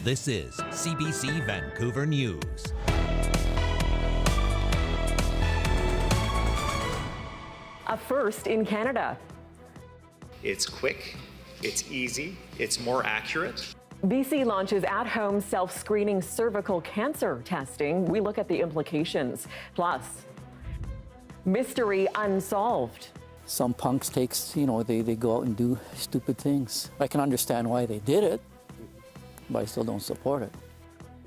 This is CBC Vancouver News. A first in Canada. It's quick, it's easy, it's more accurate. BC launches at-home self-screening cervical cancer testing. We look at the implications. Plus, mystery unsolved. Some punks they go out and do stupid things. I can understand why they did it, but I still don't support it.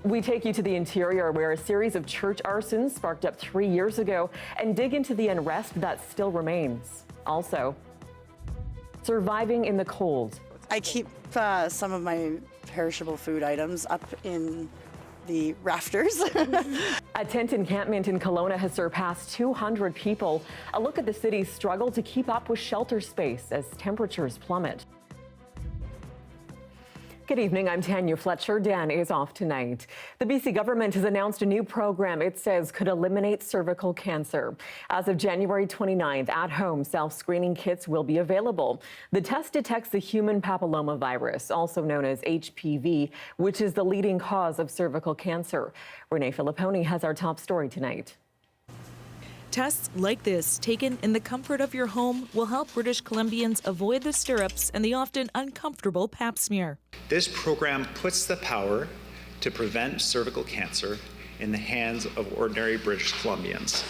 We take you to the interior where a series of church arsons sparked up 3 years ago and dig into the unrest that still remains. Also, surviving in the cold. I keep some of my perishable food items up in the rafters. A tent encampment in Kelowna has surpassed 200 people. A look at the city's struggle to keep up with shelter space as temperatures plummet. Good evening, I'm Tanya Fletcher. Dan is off tonight. The BC government has announced a new program it says could eliminate cervical cancer. As of January 29th, at-home self-screening kits will be available. The test detects the human papillomavirus, also known as HPV, which is the leading cause of cervical cancer. Renee Filipponi has our top story tonight. Tests like this, taken in the comfort of your home, will help British Columbians avoid the stirrups and the often uncomfortable pap smear. This program puts the power to prevent cervical cancer in the hands of ordinary British Columbians.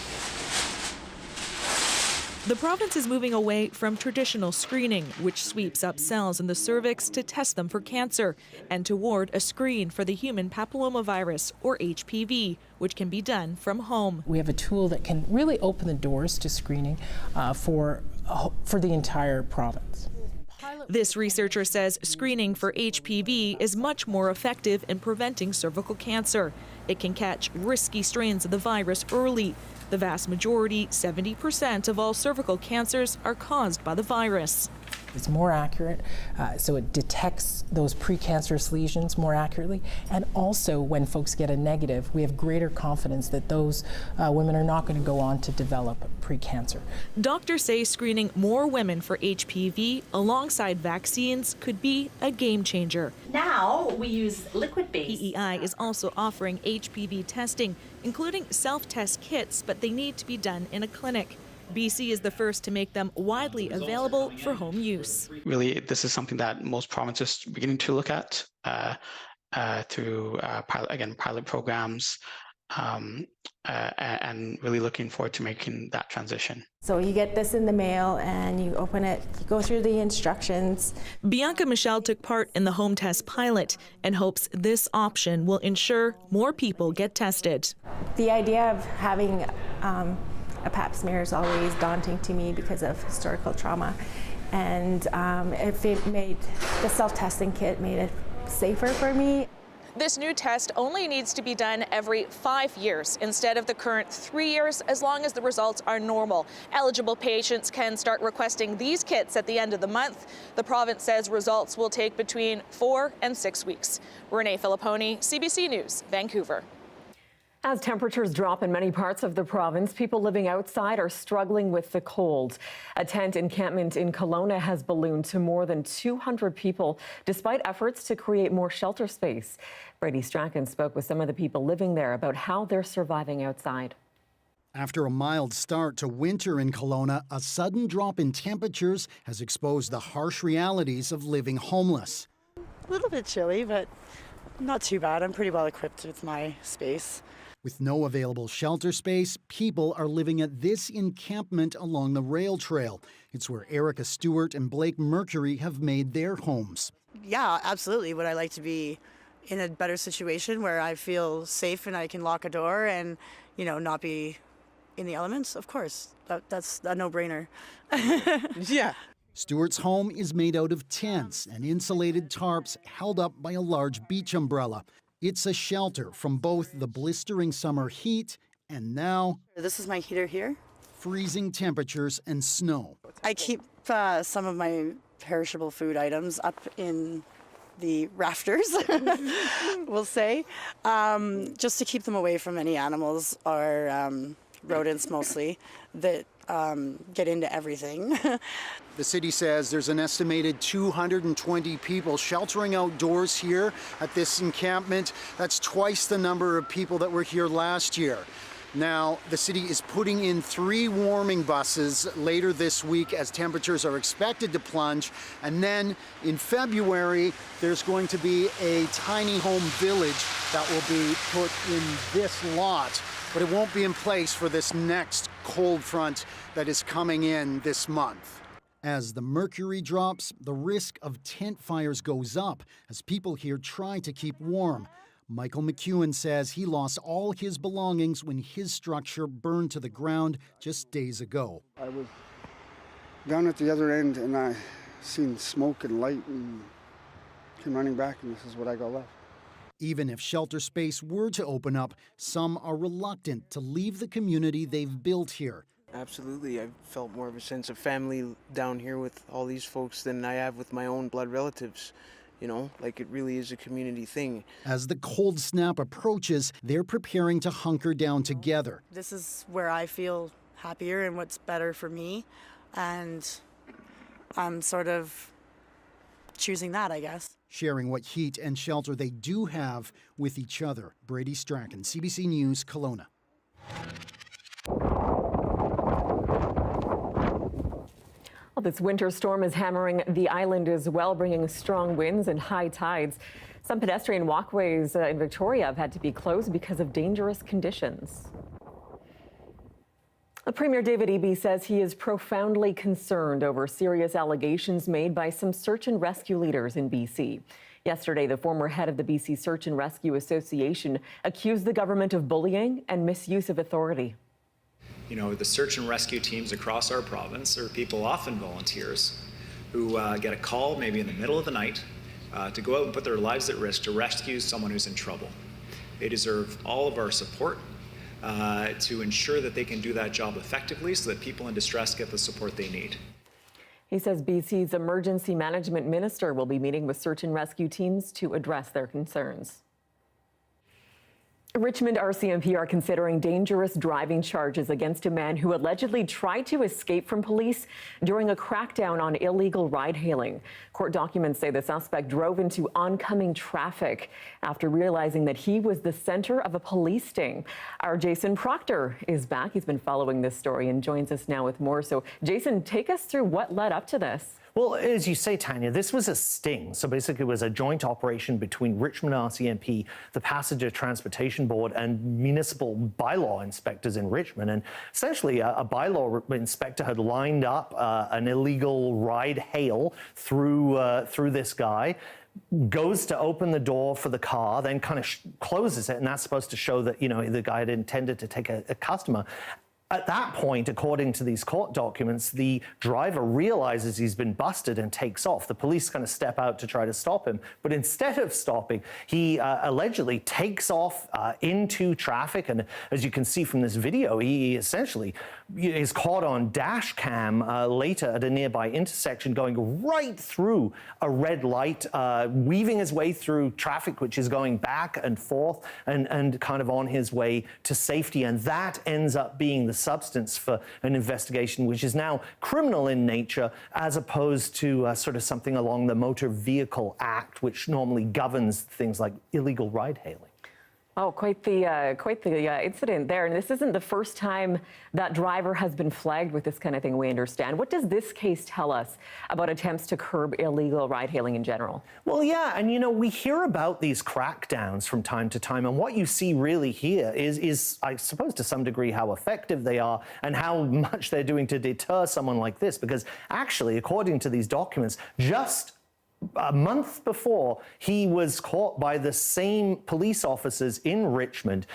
The province is moving away from traditional screening, which sweeps up cells in the cervix to test them for cancer, and toward a screen for the human papillomavirus, or HPV, which can be done from home. We have a tool that can really open the doors to screening for the entire province. This researcher says screening for HPV is much more effective in preventing cervical cancer. It can catch risky strains of the virus early. The vast majority, 70% of all cervical cancers, are caused by the virus. It's more accurate, so it detects those precancerous lesions more accurately. And also, when folks get a negative, we have greater confidence that those women are not going to go on to develop precancer. Doctors say screening more women for HPV alongside vaccines could be a game changer. Now we use liquid-based. PEI is also offering HPV testing, including self-test kits, but they need to be done in a clinic. BC is the first to make them widely available for home use. Really, this is something that most provinces are beginning to look at through pilot programs, and really looking forward to making that transition. So you get this in the mail and you open it, you go through the instructions. Bianca Michelle took part in the home test pilot and hopes this option will ensure more people get tested. The idea of having a pap smear is always daunting to me because of historical trauma, and if it made the self-testing kit made it safer for me. This new test only needs to be done every 5 years instead of the current 3 years, as long as the results are normal. Eligible patients can start requesting these kits at the end of the month. The province says results will take between 4 and 6 weeks. Renee Filipponi, CBC News, Vancouver. As temperatures drop in many parts of the province, people living outside are struggling with the cold. A tent encampment in Kelowna has ballooned to more than 200 people, despite efforts to create more shelter space. Brady Strachan spoke with some of the people living there about how they're surviving outside. After a mild start to winter in Kelowna, a sudden drop in temperatures has exposed the harsh realities of living homeless. A little bit chilly, but not too bad. I'm pretty well equipped with my space. With no available shelter space, people are living at this encampment along the rail trail. It's where Erica Stewart and Blake Mercury have made their homes. Yeah, absolutely. Would I like to be in a better situation where I feel safe and I can lock a door and, not be in the elements? Of course. That's a no-brainer. Yeah. Stewart's home is made out of tents and insulated tarps held up by a large beach umbrella. It's a shelter from both the blistering summer heat and now this is my heater here. Freezing temperatures and snow. I keep some of my perishable food items up in the rafters, we'll say, just to keep them away from any animals or rodents mostly that get into everything. The city says there's an estimated 220 people sheltering outdoors here at this encampment. That's twice the number of people that were here last year. Now, the city is putting in 3 warming buses later this week as temperatures are expected to plunge. And then in February, there's going to be a tiny home village that will be put in this lot, but it won't be in place for this next cold front that is coming in this month. As the mercury drops, the risk of tent fires goes up as people here try to keep warm. Michael McEwen says he lost all his belongings when his structure burned to the ground just days ago. I was down at the other end and I seen smoke and light and came running back, and this is what I got left. Even if shelter space were to open up, some are reluctant to leave the community they've built here. Absolutely. I felt more of a sense of family down here with all these folks than I have with my own blood relatives. You know, like it really is a community thing. As the cold snap approaches, they're preparing to hunker down together. This is where I feel happier and what's better for me. And I'm sort of choosing that, I guess. Sharing what heat and shelter they do have with each other. Brady Strachan, CBC News, Kelowna. Well, this winter storm is hammering the island as well, bringing strong winds and high tides. Some pedestrian walkways in Victoria have had to be closed because of dangerous conditions. The Premier David Eby says he is profoundly concerned over serious allegations made by some search and rescue leaders in BC. Yesterday, the former head of the BC Search and Rescue Association accused the government of bullying and misuse of authority. You know, the search and rescue teams across our province are people, often volunteers, who get a call maybe in the middle of the night to go out and put their lives at risk to rescue someone who's in trouble. They deserve all of our support to ensure that they can do that job effectively so that people in distress get the support they need. He says BC's emergency management minister will be meeting with search and rescue teams to address their concerns. Richmond RCMP are considering dangerous driving charges against a man who allegedly tried to escape from police during a crackdown on illegal ride-hailing. Court documents say the suspect drove into oncoming traffic after realizing that he was the center of a police sting. Our Jason Proctor is back. He's been following this story and joins us now with more. So, Jason, take us through what led up to this. Well, as you say, Tanya, this was a sting. So basically, it was a joint operation between Richmond RCMP, the Passenger Transportation Board, and municipal bylaw inspectors in Richmond. And essentially, a bylaw inspector had lined up an illegal ride hail through this guy. Goes to open the door for the car, then kind of closes it, and that's supposed to show that, you know, the guy had intended to take a customer. At that point, according to these court documents, the driver realizes he's been busted and takes off. The police kind of step out to try to stop him. But instead of stopping, he allegedly takes off into traffic. And as you can see from this video, he essentially is caught on dash cam later at a nearby intersection, going right through a red light, weaving his way through traffic, which is going back and forth and kind of on his way to safety. And that ends up being the substance for an investigation which is now criminal in nature, as opposed to sort of something along the Motor Vehicle Act, which normally governs things like illegal ride-hailing. Oh, quite the incident there. And this isn't the first time that driver has been flagged with this kind of thing, we understand. What does this case tell us about attempts to curb illegal ride-hailing in general? Well, yeah, and you know, we hear about these crackdowns from time to time, and what you see really here is, I suppose, to some degree, how effective they are and how much they're doing to deter someone like this. Because actually, according to these documents, just a month before, he was caught by the same police officers in Richmond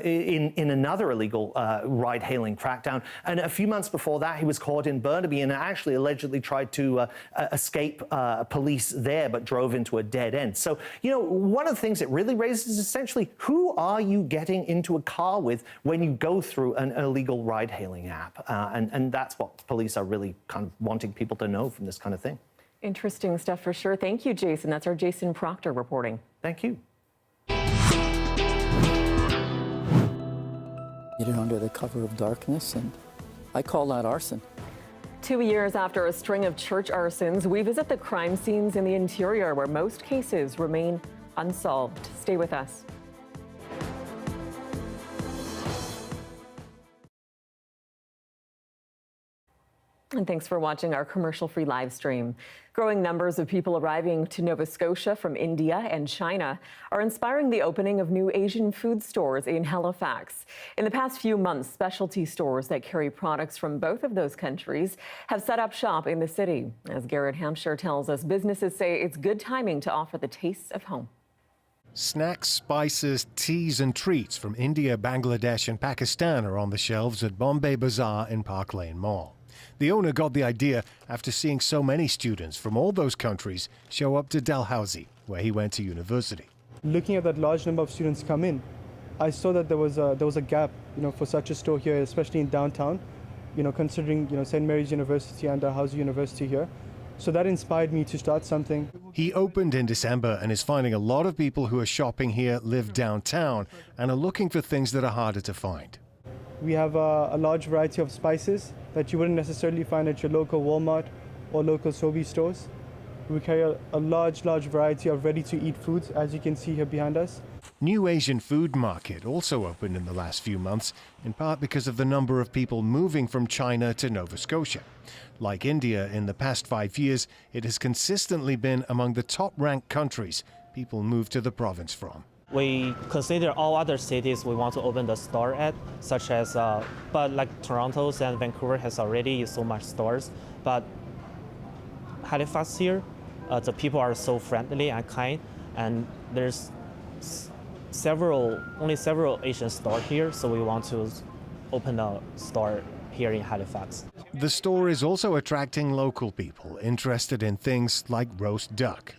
in another illegal ride-hailing crackdown. And a few months before that, he was caught in Burnaby and actually allegedly tried to escape police there, but drove into a dead end. So, you know, one of the things it really raises is essentially, who are you getting into a car with when you go through an illegal ride-hailing app? And that's what police are really kind of wanting people to know from this kind of thing. Interesting stuff for sure. Thank you, Jason. That's our Jason Proctor reporting. Thank you. Get it under the cover of darkness and I call that arson. 2 years after a string of church arsons, we visit the crime scenes in the interior where most cases remain unsolved. Stay with us. And thanks for watching our commercial-free live stream. Growing numbers of people arriving to Nova Scotia from India and China are inspiring the opening of new Asian food stores in Halifax. In the past few months, specialty stores that carry products from both of those countries have set up shop in the city. As Garrett Hampshire tells us, businesses say it's good timing to offer the tastes of home. Snacks, spices, teas and treats from India, Bangladesh and Pakistan are on the shelves at Bombay Bazaar in Park Lane Mall. The owner got the idea after seeing so many students from all those countries show up to Dalhousie, where he went to university. Looking at that large number of students come in, I saw that there was a gap, for such a store here, especially in downtown, considering, St. Mary's University and Dalhousie University here. So that inspired me to start something. He opened in December and is finding a lot of people who are shopping here live downtown and are looking for things that are harder to find. We have a large variety of spices that you wouldn't necessarily find at your local Walmart or local Sobeys stores. We carry a large variety of ready-to-eat foods, as you can see here behind us. New Asian Food Market also opened in the last few months, in part because of the number of people moving from China to Nova Scotia. Like India, in the past 5 years, it has consistently been among the top-ranked countries people move to the province from. We consider all other cities we want to open the store at, such as, but like Toronto and Vancouver has already so much stores. But Halifax here, the people are so friendly and kind, and there's only several Asian stores here, so we want to open a store here in Halifax. The store is also attracting local people interested in things like roast duck.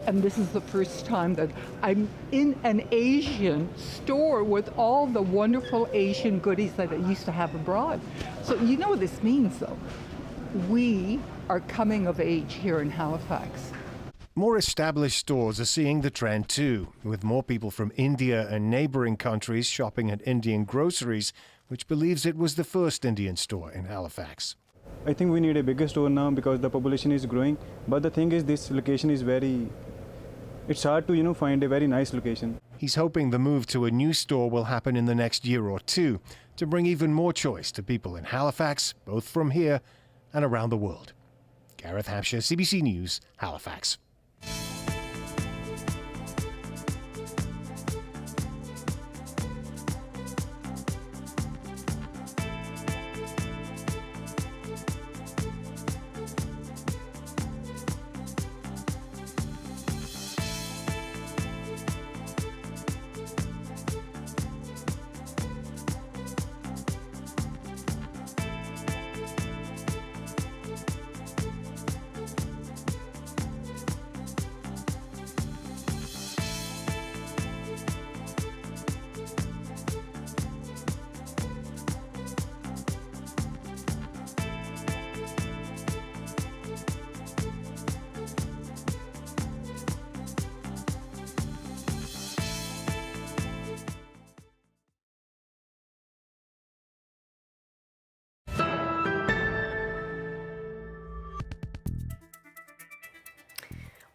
And this is the first time that I'm in an Asian store with all the wonderful Asian goodies that I used to have abroad. So you know what this means, though. We are coming of age here in Halifax. More established stores are seeing the trend too, with more people from India and neighboring countries shopping at Indian Groceries, which believes it was the first Indian store in Halifax. I think we need a bigger store now because the population is growing. But the thing is, this location is it's hard to, find a very nice location. He's hoping the move to a new store will happen in the next year or two to bring even more choice to people in Halifax, both from here and around the world. Gareth Hampshire, CBC News, Halifax.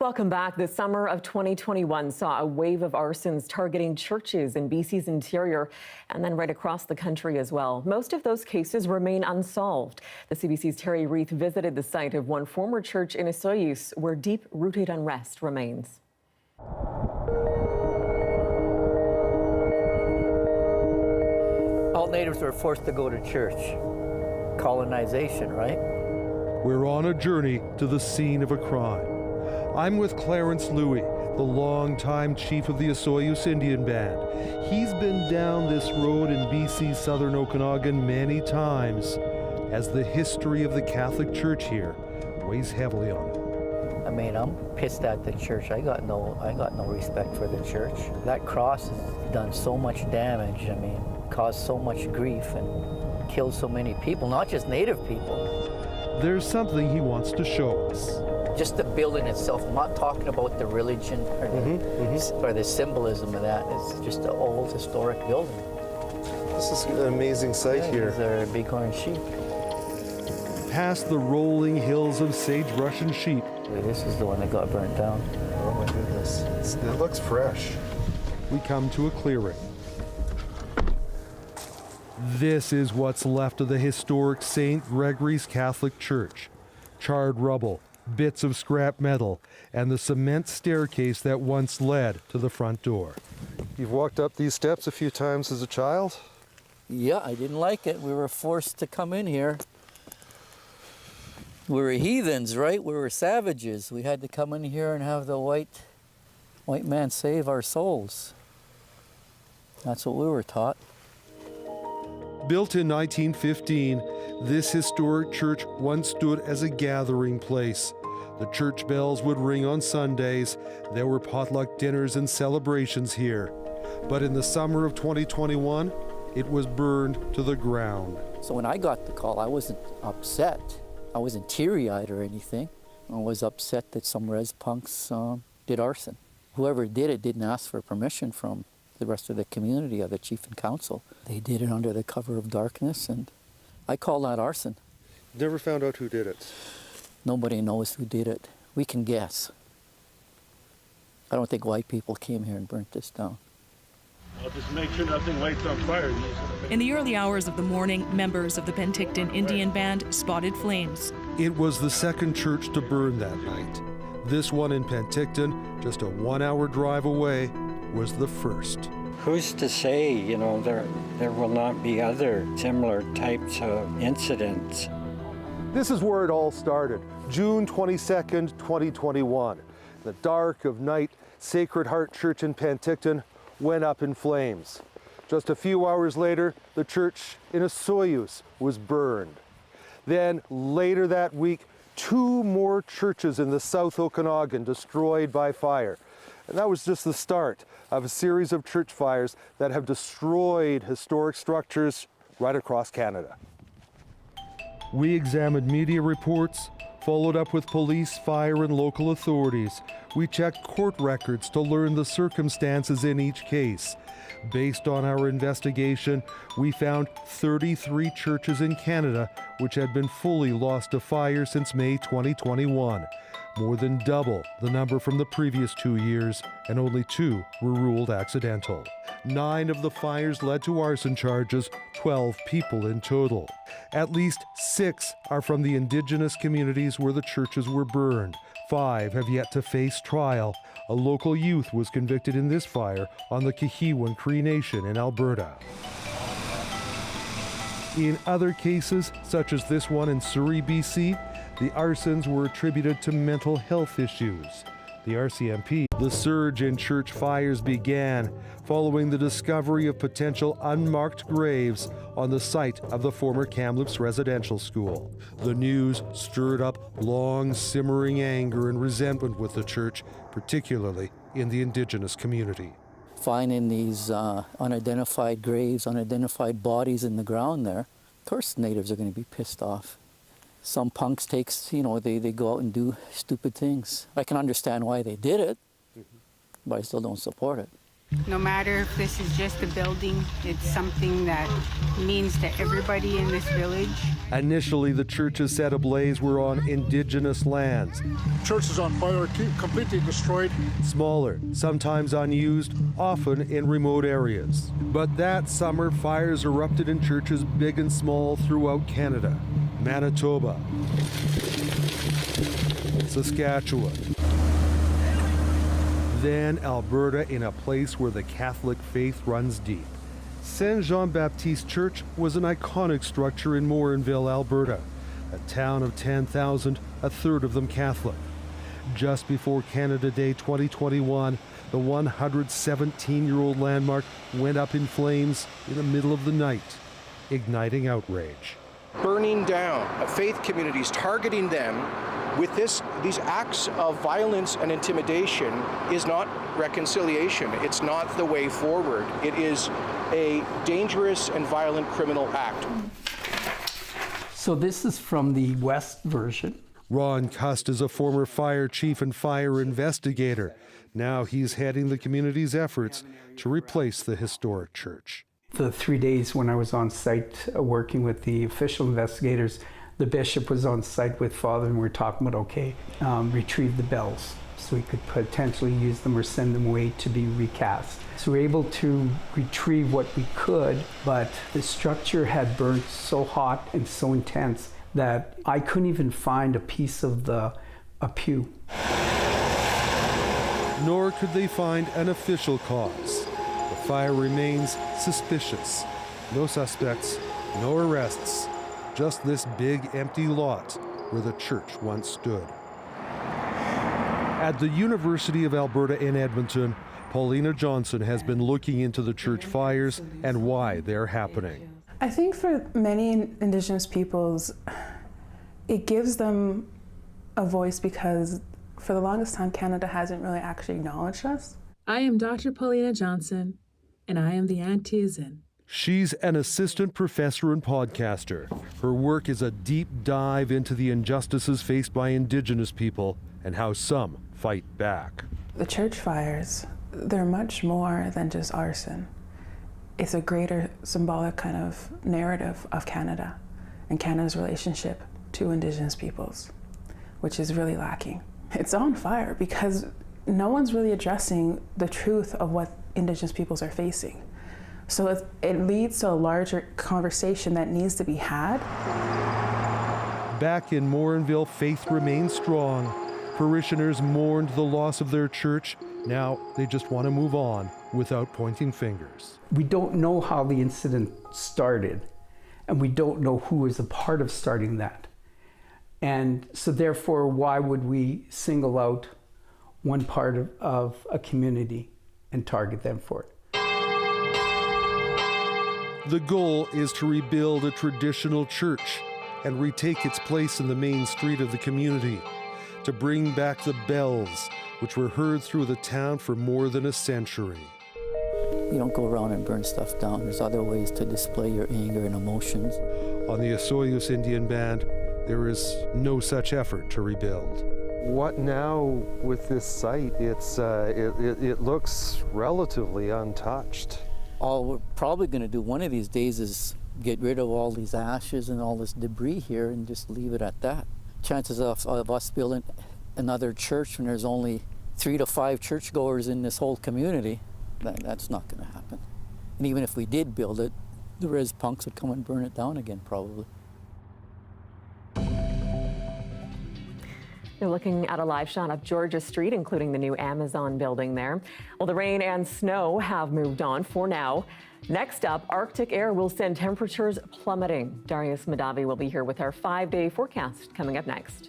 Welcome back. The summer of 2021 saw a wave of arsons targeting churches in BC's interior and then right across the country as well. Most of those cases remain unsolved. The CBC's Terry Reith visited the site of one former church in Osoyoos where deep-rooted unrest remains. All natives were forced to go to church. Colonization, right? We're on a journey to the scene of a crime. I'm with Clarence Louie, the longtime chief of the Osoyoos Indian Band. He's been down this road in BC's southern Okanagan many times, as the history of the Catholic Church here weighs heavily on him. I mean, I'm pissed at the church. I got no respect for the church. That cross has done so much damage. I mean, caused so much grief and killed so many people, not just Native people. There's something he wants to show us. Just the building itself, I'm not talking about the religion or the symbolism of that. It's just an old historic building. This is an amazing site here. These are bighorn sheep. past the rolling hills of sagebrush and sheep. This is the one that got burnt down. Oh my goodness. It looks fresh. We come to a clearing. This is what's left of the historic St. Gregory's Catholic Church. Charred rubble, bits of scrap metal, and the cement staircase that once led to the front door. You've walked up these steps a few times as a child? Yeah, I didn't like it. We were forced to come in here. We were heathens, right? We were savages. We had to come in here and have the white man save our souls. That's what we were taught. Built in 1915, this historic church once stood as a gathering place. The church bells would ring on Sundays. There were potluck dinners and celebrations here. But in the summer of 2021, it was burned to the ground. So when I got the call, I wasn't upset. I wasn't teary-eyed or anything. I was upset that some res punks did arson. Whoever did it didn't ask for permission from the rest of the community or the chief and council. They did it under the cover of darkness, and I call that arson. Never found out who did it? Nobody knows who did it. We can guess. I don't think white people came here and burnt this down. I'll just make sure nothing lights on fire. In the early hours of the morning, members of the Penticton Indian Band spotted flames. It was the second church to burn that night. This one in Penticton, just a 1-hour drive away, was the first. Who's to say, you know, there will not be other similar types of incidents? This is where it all started, June 22nd, 2021. The dark of night, Sacred Heart Church in Penticton went up in flames. Just a few hours later, the church in Osoyoos was burned. Then later that week, 2 more churches in the South Okanagan destroyed by fire. And that was just the start of a series of church fires that have destroyed historic structures right across Canada. We examined media reports, followed up with police, fire, and local authorities. We checked court records to learn the circumstances in each case. Based on our investigation, we found 33 churches in Canada which had been fully lost to fire since May 2021. More than double the number from the previous 2 years, and only 2 were ruled accidental. 9 of the fires led to arson charges, 12 people in total. At least 6 are from the Indigenous communities where the churches were burned. 5 have yet to face trial. A local youth was convicted in this fire on the Kihiwan Cree Nation in Alberta. In other cases, such as this one in Surrey, BC, the arsons were attributed to mental health issues. The RCMP, the surge in church fires began following the discovery of potential unmarked graves on the site of the former Kamloops residential school. The news stirred up long simmering anger and resentment with the church, particularly in the Indigenous community. Finding these unidentified graves, unidentified bodies in the ground there, of course natives are going to be pissed off. Some punks they go out and do stupid things. I can understand why they did it, but I still don't support it. No matter if this is just a building, it's something that means to everybody in this village. Initially, the churches set ablaze were on Indigenous lands. Church is on fire, completely destroyed. Smaller, sometimes unused, often in remote areas. But that summer, fires erupted in churches big and small throughout Canada. Manitoba, Saskatchewan, then Alberta, in a place where the Catholic faith runs deep. Saint Jean-Baptiste Church was an iconic structure in Morinville, Alberta, a town of 10,000, a third of them Catholic. Just before Canada Day 2021, the 117-year-old landmark went up in flames in the middle of the night, igniting outrage. Burning down faith communities, targeting them with these acts of violence and intimidation is not reconciliation. It's not the way forward. It is a dangerous and violent criminal act. So this is from the West version. Ron Cust is a former fire chief and fire investigator. Now he's heading the community's efforts to replace the historic church. The 3 days when I was on site working with the official investigators, the bishop was on site with Father, and we were talking about, okay, retrieve the bells so we could potentially use them or send them away to be recast. So we were able to retrieve what we could, but the structure had burnt so hot and so intense that I couldn't even find a piece of a pew. Nor could they find an official cause. The fire remains suspicious. No suspects, no arrests, just this big empty lot where the church once stood. At the University of Alberta in Edmonton, Paulina Johnson has been looking into the church fires and why they're happening. I think for many Indigenous peoples, it gives them a voice because for the longest time, Canada hasn't really actually acknowledged us. I am Dr. Paulina Johnson, and I am the Antizin. She's an assistant professor and podcaster. Her work is a deep dive into the injustices faced by Indigenous people and how some fight back. The church fires, they're much more than just arson. It's a greater symbolic kind of narrative of Canada and Canada's relationship to Indigenous peoples, which is really lacking. It's on fire because no one's really addressing the truth of what Indigenous peoples are facing. So it leads to a larger conversation that needs to be had. Back in Morinville, faith remains strong. Parishioners mourned the loss of their church. Now they just want to move on without pointing fingers. We don't know how the incident started, and we don't know who was a part of starting that. And so therefore, why would we single out one part of a community and target them for it? The goal is to rebuild a traditional church and retake its place in the main street of the community, to bring back the bells, which were heard through the town for more than a century. You don't go around and burn stuff down. There's other ways to display your anger and emotions. On the Osoyoos Indian Band, there is no such effort to rebuild. What now with this site? It looks relatively untouched. All we're probably going to do one of these days is get rid of all these ashes and all this debris here and just leave it at that. Chances of us building another church when there's only 3 to 5 churchgoers in this whole community, that's not going to happen. And even if we did build it, the res punks would come and burn it down again probably. You're looking at a live shot of Georgia Street, including the new Amazon building there. Well, the rain and snow have moved on for now. Next up, Arctic air will send temperatures plummeting. Darius Madavi will be here with our 5-day forecast coming up next.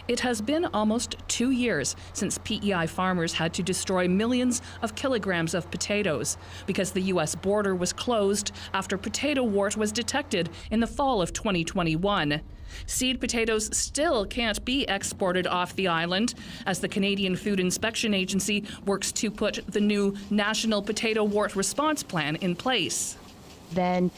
It has been almost 2 years since PEI farmers had to destroy millions of kilograms of potatoes because the U.S. border was closed after potato wart was detected in the fall of 2021. Seed potatoes still can't be exported off the island as the Canadian Food Inspection Agency works to put the new National Potato Wart Response Plan in place. Then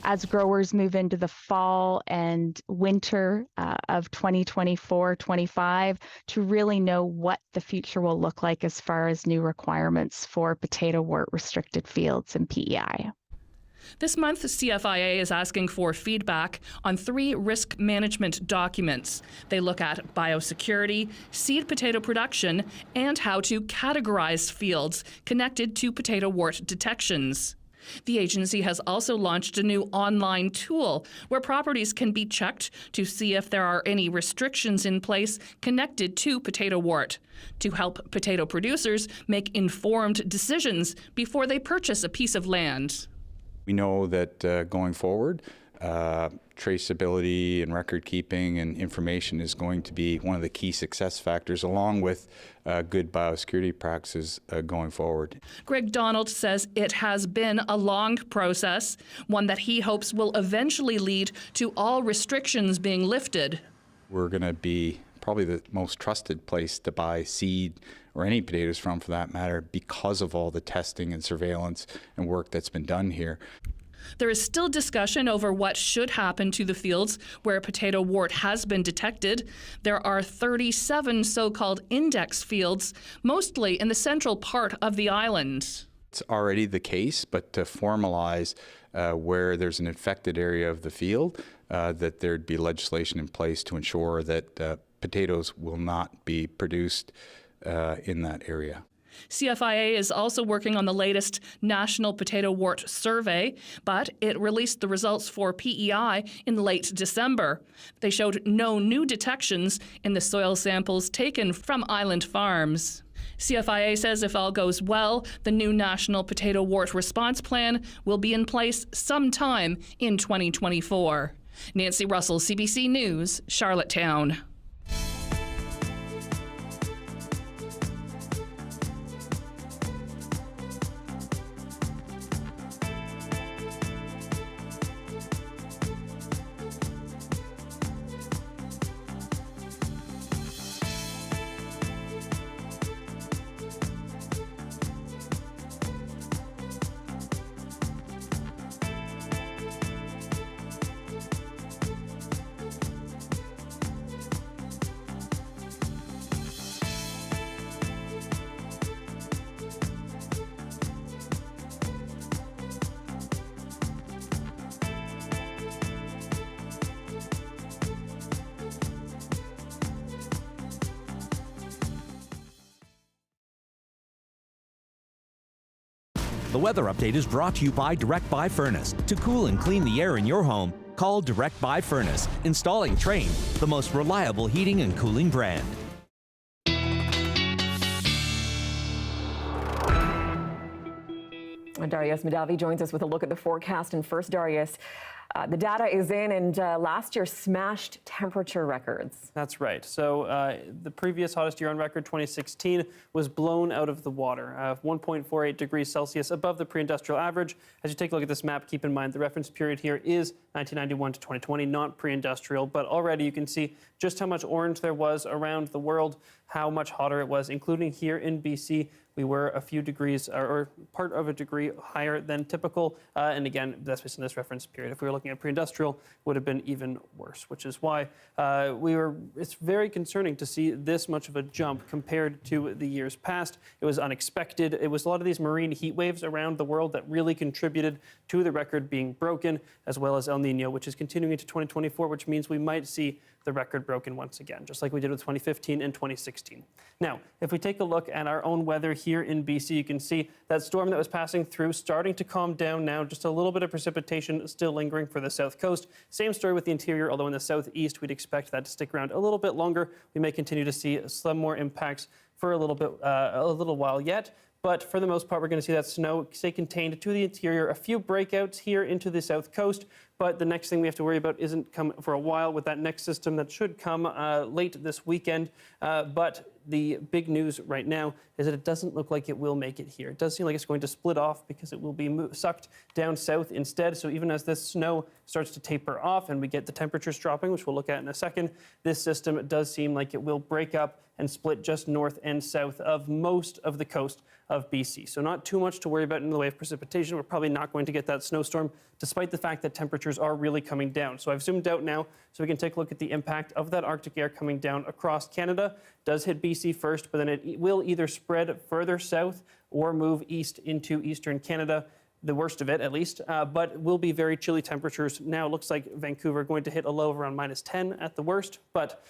as growers move into the fall and winter of 2024-25 to really know what the future will look like as far as new requirements for potato wart restricted fields and PEI. This month, CFIA is asking for feedback on 3 risk management documents. They look at biosecurity, seed potato production, and how to categorize fields connected to potato wart detections. The agency has also launched a new online tool where properties can be checked to see if there are any restrictions in place connected to potato wart, to help potato producers make informed decisions before they purchase a piece of land. We know that going forward, traceability and record keeping and information is going to be one of the key success factors, along with good biosecurity practices going forward. Greg Donald says it has been a long process, one that he hopes will eventually lead to all restrictions being lifted. We're going to be probably the most trusted place to buy seed or any potatoes from, for that matter, because of all the testing and surveillance and work that's been done here. There is still discussion over what should happen to the fields where potato wart has been detected. There are 37 so-called index fields, mostly in the central part of the island. It's already the case, but to formalize where there's an infected area of the field, that there'd be legislation in place to ensure that potatoes will not be produced in that area. CFIA is also working on the latest National Potato Wart Survey, but it released the results for PEI in late December. They showed no new detections in the soil samples taken from island farms. CFIA says if all goes well, the new National Potato Wart Response Plan will be in place sometime in 2024. Nancy Russell, CBC News, Charlottetown. The weather update is brought to you by Direct Buy Furnace. To cool and clean the air in your home, call Direct Buy Furnace. Installing Train, the most reliable heating and cooling brand. Darius Madavi joins us with a look at the forecast. And first, Darius, the data is in, and last year smashed temperature records. That's right. So the previous hottest year on record, 2016, was blown out of the water, 1.48 degrees Celsius above the pre-industrial average. As you take a look at this map, keep in mind the reference period here is 1991 to 2020, not pre-industrial, but already you can see just how much orange there was around the world, how much hotter it was, including here in BC. We were a few degrees, or part of a degree higher than typical. And again, that's based on this reference period. If we were looking at pre-industrial, it would have been even worse, which is why it's very concerning to see this much of a jump compared to the years past. It was unexpected. It was a lot of these marine heat waves around the world that really contributed to the record being broken, as well as El Nino, which is continuing into 2024, which means we might see the record broken once again, just like we did with 2015 and 2016. Now, if we take a look at our own weather here in BC, you can see that storm that was passing through starting to calm down now, just a little bit of precipitation still lingering for the south coast. Same story with the interior, although in the southeast, we'd expect that to stick around a little bit longer. We may continue to see some more impacts for a little while yet. But for the most part, we're going to see that snow stay contained to the interior. A few breakouts here into the south coast, but the next thing we have to worry about isn't come for a while with that next system that should come late this weekend. But the big news right now is that it doesn't look like it will make it here. It does seem like it's going to split off because it will be sucked down south instead. So even as this snow starts to taper off and we get the temperatures dropping, which we'll look at in a second, this system does seem like it will break up and split just north and south of most of the coast of BC. So not too much to worry about in the way of precipitation. We're probably not going to get that snowstorm, despite the fact that temperatures are really coming down. So I've zoomed out now so we can take a look at the impact of that Arctic air coming down across Canada. It does hit BC first, but then it will either spread further south or move east into eastern Canada. The worst of it, at least, but will be very chilly temperatures. Now it looks like Vancouver going to hit a low of around -10 at the worst, but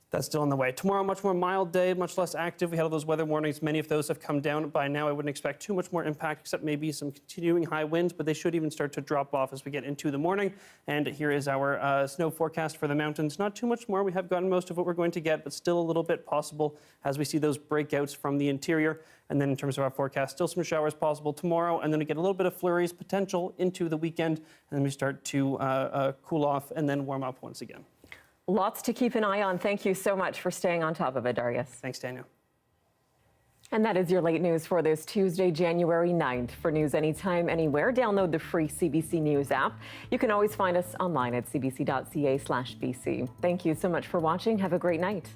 that's still on the way. Tomorrow, much more mild day, much less active. We had all those weather warnings. Many of those have come down by now. I wouldn't expect too much more impact, except maybe some continuing high winds, but they should even start to drop off as we get into the morning. And here is our snow forecast for the mountains. Not too much more. We have gotten most of what we're going to get, but still a little bit possible as we see those breakouts from the interior. And then in terms of our forecast, still some showers possible tomorrow, and then we get a little bit of flurries potential into the weekend, and then we start to cool off and then warm up once again. Lots to keep an eye on. Thank you so much for staying on top of it, Darius. Thanks, Tanya. And that is your late news for this Tuesday, January 9th. For news anytime, anywhere, download the free CBC News app. You can always find us online at cbc.ca/BC. Thank you so much for watching. Have a great night.